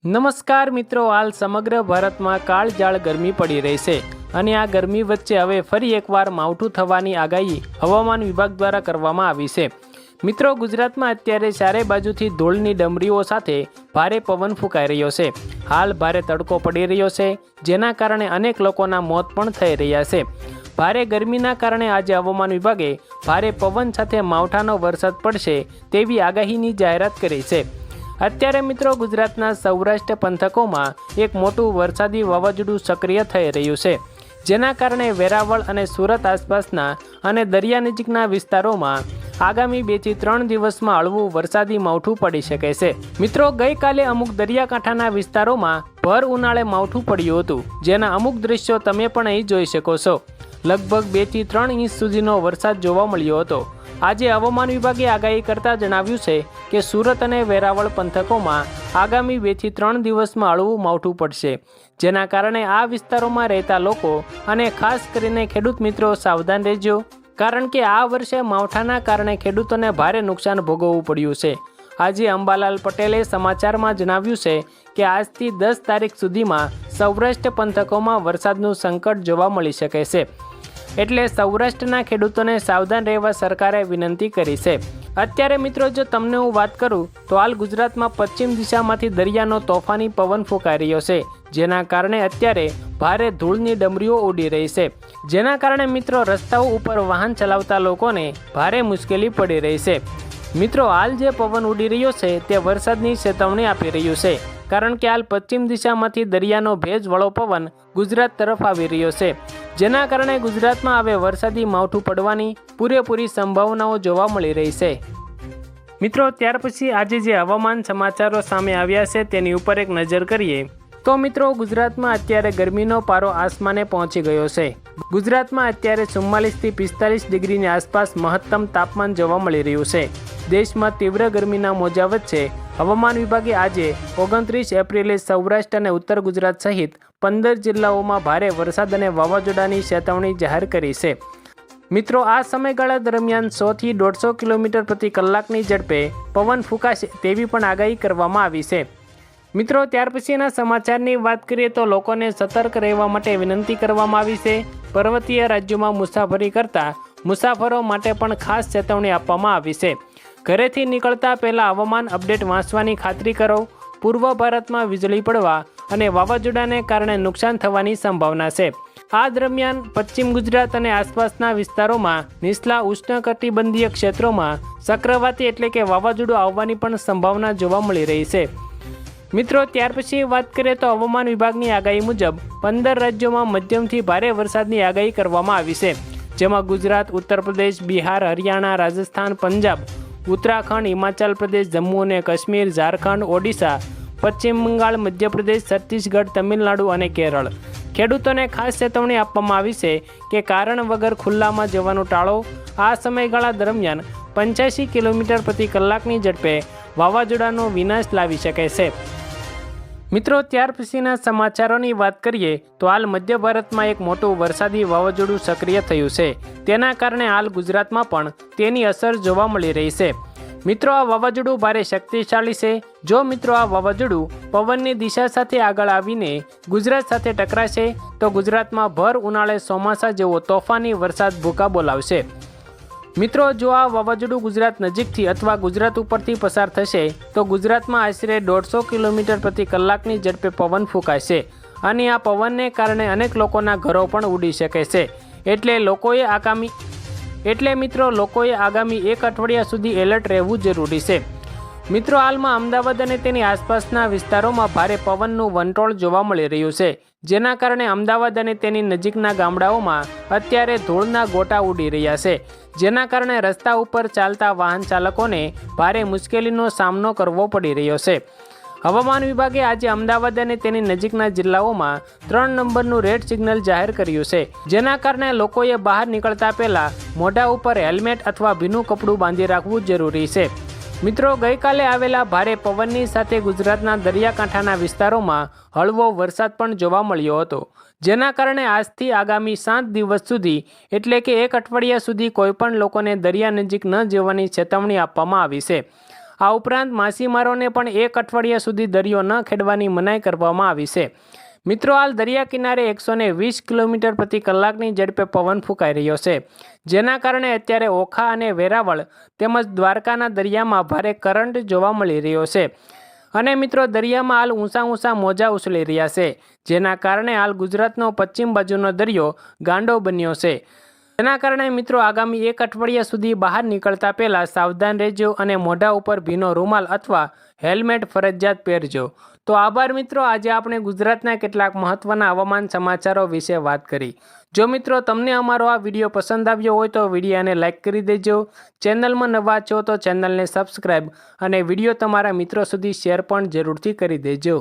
નમસ્કાર મિત્રો, હાલ સમગ્ર ભારતમાં કાળઝાળ ગરમી પડી રહી છે અને આ ગરમી વચ્ચે હવે ફરી એકવાર માવઠું થવાની આગાહી હવામાન વિભાગ દ્વારા કરવામાં આવી છે। મિત્રો, ગુજરાતમાં અત્યારે ચારે બાજુથી ધૂળની ડમરીઓ સાથે ભારે પવન ફૂંકાઈ રહ્યો છે। હાલ ભારે તડકો પડી રહ્યો છે, જેના કારણે અનેક લોકોના મોત પણ થઈ રહ્યા છે। ભારે ગરમીના કારણે આજે હવામાન વિભાગે ભારે પવન સાથે માવઠાનો વરસાદ પડશે તેવી આગાહીની જાહેરાત કરી છે। અત્યારે મિત્રો, ગુજરાતના સૌરાષ્ટ્ર પંથકોમાં એક મોટું વરસાદી વાવાઝોડું સક્રિય થઈ રહ્યું છે, જેના કારણે વેરાવળ અને સુરત આસપાસના અને દરિયા નજીકના વિસ્તારોમાં આગામી 2 થી 3 દિવસમાં હળવું વરસાદી માવઠું પડી શકે છે। મિત્રો, ગઈકાલે અમુક દરિયાકાંઠાના વિસ્તારોમાં ભર ઉનાળે માવઠું પડ્યું હતું, જેના અમુક દ્રશ્યો તમે પણ અહીં જોઈ શકો છો। લગભગ 2 થી 3 ઇંચ સુધીનો વરસાદ જોવા મળ્યો હતો। આજે હવામાન વિભાગે આગાહી કરતા જણાવ્યું છે કે સુરત અને વેરાવળ પંથકોમાં આગામી 2 થી 3 દિવસમાં હળવું માવઠું પડશે, જેના કારણે આ વિસ્તારોમાં રહેતા લોકો અને ખાસ કરીને ખેડૂત મિત્રો સાવધાન રહેજો, કારણ કે આ વર્ષે માવઠાના કારણે ખેડૂતોને ભારે નુકસાન ભોગવવું પડ્યું છે। આજે અંબાલાલ પટેલે સમાચારમાં જણાવ્યું છે કે આજથી 10 તારીખ સુધીમાં સૌરાષ્ટ્ર પંથકોમાં વરસાદનું સંકટ જોવા મળી શકે છે, એટલે સૌરાષ્ટ્રના ખેડૂતોને સાવધાન રહેવા સરકારે વિનંતી કરી છે। અત્યારે મિત્રો, જો તમને હું વાત કરું તો હાલ ગુજરાતમાં પશ્ચિમ દિશામાંથી દરિયાનો તોફાની પવન ફૂંકાઈ રહ્યો છે, જેના કારણે અત્યારે ભારે ધૂળની ડમરીઓ ઉડી રહી છે, જેના કારણે મિત્રો રસ્તાઓ ઉપર વાહન ચલાવતા લોકોને ભારે મુશ્કેલી પડી રહી છે। મિત્રો, હાલ જે પવન ઉડી રહ્યો છે તે વરસાદની ચેતવણી આપી રહ્યું છે, કારણ કે હાલ પશ્ચિમ દિશામાંથી દરિયાનો ભેજવાળો પવન ગુજરાત તરફ આવી રહ્યો છે, જેના કારણે ગુજરાતમાં હવે વરસાદી માવઠું પડવાની પૂરેપૂરી સંભાવનાઓ જોવા મળી રહી છે। મિત્રો, ત્યાર પછી આજે જે હવામાન સમાચારો સામે આવ્યા છે તેની ઉપર એક નજર કરીએ તો મિત્રો, ગુજરાતમાં અત્યારે ગરમીનો પારો આસમાને પહોંચી ગયો છે। ગુજરાતમાં અત્યારે 44 થી 45 ડિગ્રીની આસપાસ મહત્તમ તાપમાન જોવા મળી રહ્યું છે। દેશમાં તીવ્ર ગરમીના મોજા વચ્ચે હવામાન વિભાગે આજે 29 એપ્રિલે સૌરાષ્ટ્ર અને ઉત્તર ગુજરાત સહિત 15 જિલ્લાઓમાં ભારે વરસાદ અને વાવાઝોડાની ચેતવણી જાહેર કરી છે। મિત્રો, આ સમયગાળા દરમિયાન 100 થી 150 કિલોમીટર પ્રતિ કલાકની ઝડપે પવન ફૂંકાશે તેવી પણ આગાહી કરવામાં આવી છે। મિત્રો, ત્યાર પછીના સમાચારની વાત કરીએ તો લોકોને સતર્ક રહેવા માટે વિનંતી કરવામાં આવી છે। પર્વતીય રાજ્યોમાં મુસાફરી કરતા મુસાફરો માટે પણ ખાસ ચેતવણી આપવામાં આવી છે। ઘરેથી નીકળતા પહેલાં હવામાન અપડેટ વાંચવાની ખાતરી કરો। પૂર્વ ભારતમાં વીજળી પડવા અને વાવાઝોડાને કારણે નુકસાન થવાની સંભાવના છે। આ દરમિયાન પશ્ચિમ ગુજરાત અને આસપાસના વિસ્તારોમાં નીચલા ઉષ્ણકટિબંધીય ક્ષેત્રોમાં ચક્રવાતી એટલે કે વાવાઝોડું આવવાની પણ સંભાવના જોવા મળી રહી છે। મિત્રો, ત્યાર પછી વાત કરીએ તો હવામાન વિભાગની આગાહી મુજબ 15 રાજ્યોમાં મધ્યમથી ભારે વરસાદની આગાહી કરવામાં આવી છે, જેમાં ગુજરાત, ઉત્તર પ્રદેશ, બિહાર, હરિયાણા, રાજસ્થાન, પંજાબ, ઉત્તરાખંડ, હિમાચલ પ્રદેશ, જમ્મુ અને કાશ્મીર, ઝારખંડ, ઓડિશા, પશ્ચિમ બંગાળ, મધ્યપ્રદેશ, છત્તીસગઢ, તમિલનાડુ અને કેરળ ખેડૂતોને ખાસ ચેતવણી આપવામાં આવી છે કે કારણ વગર ખુલ્લામાં જવાનું ટાળો। આ સમયગાળા દરમિયાન 85 કિલોમીટર પ્રતિ કલાકની ઝડપે વાવાઝોડાનો વિનાશ લાવી શકે છે। મિત્રો, ત્યાર પછીના સમાચારોની વાત કરીએ તો હાલ મધ્ય ભારતમાં એક મોટું વરસાદી વાવાઝોડું સક્રિય થયું છે, તેના કારણે હાલ ગુજરાતમાં પણ તેની અસર જોવા મળી રહી છે। મિત્રો, આ વાવાઝોડું ભારે શક્તિશાળી છે। જો મિત્રો આ વાવાઝોડું પવનની દિશા સાથે આગળ આવીને ગુજરાત સાથે ટકરાશે તો ગુજરાતમાં ભર ઉનાળે ચોમાસા જેવો તોફાની વરસાદ ભૂકા બોલાવશે। મિત્રો, જો આ વાવાઝોડું ગુજરાત નજીકથી અથવા ગુજરાત ઉપરથી પસાર થશે તો ગુજરાતમાં આશરે 150 કિલોમીટર પ્રતિ કલાકની ઝડપે પવન ફૂંકાશે અને આ પવનને કારણે અનેક લોકોના ઘરો પણ ઉડી શકે છે। એટલે મિત્રો લોકોએ આગામી 1 અઠવાડિયા સુધી એલર્ટ રહેવું જરૂરી છે। મિત્રો, હાલમાં અમદાવાદ અને તેની આસપાસના વિસ્તારોમાં ભારે પવનનું વંટોળ જોવા મળી રહ્યું છે, જેના કારણે અમદાવાદ અને તેની નજીકના ગામડાઓમાં અત્યારે ધૂળના ગોટા ઉડી રહ્યા છે, જેના કારણે રસ્તા ઉપર ચાલતા વાહન ચાલકોને ભારે મુશ્કેલીનો સામનો કરવો પડી રહ્યો છે। હવામાન વિભાગે આજે અમદાવાદ અને તેની નજીકના જિલ્લાઓમાં 3 નંબરનું રેડ સિગ્નલ જાહેર કર્યું છે, જેના કારણે લોકોએ બહાર નીકળતા પહેલા મોઢા ઉપર હેલ્મેટ અથવા ભીનું કપડું બાંધી રાખવું જરૂરી છે। મિત્રો, ગઈકાલે આવેલા ભારે પવનની સાથે ગુજરાતના દરિયાકાંઠાના વિસ્તારોમાં હળવો વરસાદ પણ જોવા મળ્યો હતો, જેના કારણે આજથી આગામી 7 દિવસ સુધી એટલે કે 1 અઠવાડિયા સુધી કોઈપણ લોકોને દરિયા નજીક ન જવાની ચેતવણી આપવામાં આવી છે। આ ઉપરાંત માછીમારોને પણ 1 અઠવાડિયા સુધી દરિયો ન ખેડવાની મનાઈ કરવામાં આવી છે। મિત્રો, હાલ દરિયા કિનારે 120 કિલોમીટર પ્રતિ કલાકની ઝડપે પવન ફૂંકાઈ રહ્યો છે, જેના કારણે અત્યારે ઓખા અને વેરાવળ તેમજ દ્વારકાના દરિયામાં ભારે કરંટ જોવા મળી રહ્યો છે અને મિત્રો દરિયામાં હાલ ઊંચા મોજા ઉછળી રહ્યા છે, જેના કારણે હાલ ગુજરાતનો પશ્ચિમ બાજુનો દરિયો ગાંડો બન્યો છે। જેના કારણે મિત્રો આગામી 1 અઠવાડિયા સુધી બહાર નીકળતા પહેલાં સાવધાન રહેજો અને મોઢા ઉપર ભીનો રૂમાલ અથવા હેલ્મેટ ફરજિયાત પહેરજો। તો આભાર મિત્રો, આજે આપણે ગુજરાતના કેટલાક મહત્વના હવામાન સમાચારો વિશે વાત કરી। જો મિત્રો તમને અમારો આ વિડીયો પસંદ આવ્યો હોય તો વિડીયોને લાઇક કરી દેજો, ચેનલમાં નવા છો તો ચેનલને સબસ્ક્રાઈબ અને વિડીયો તમારા મિત્રો સુધી શેર પણ જરૂરથી કરી દેજો।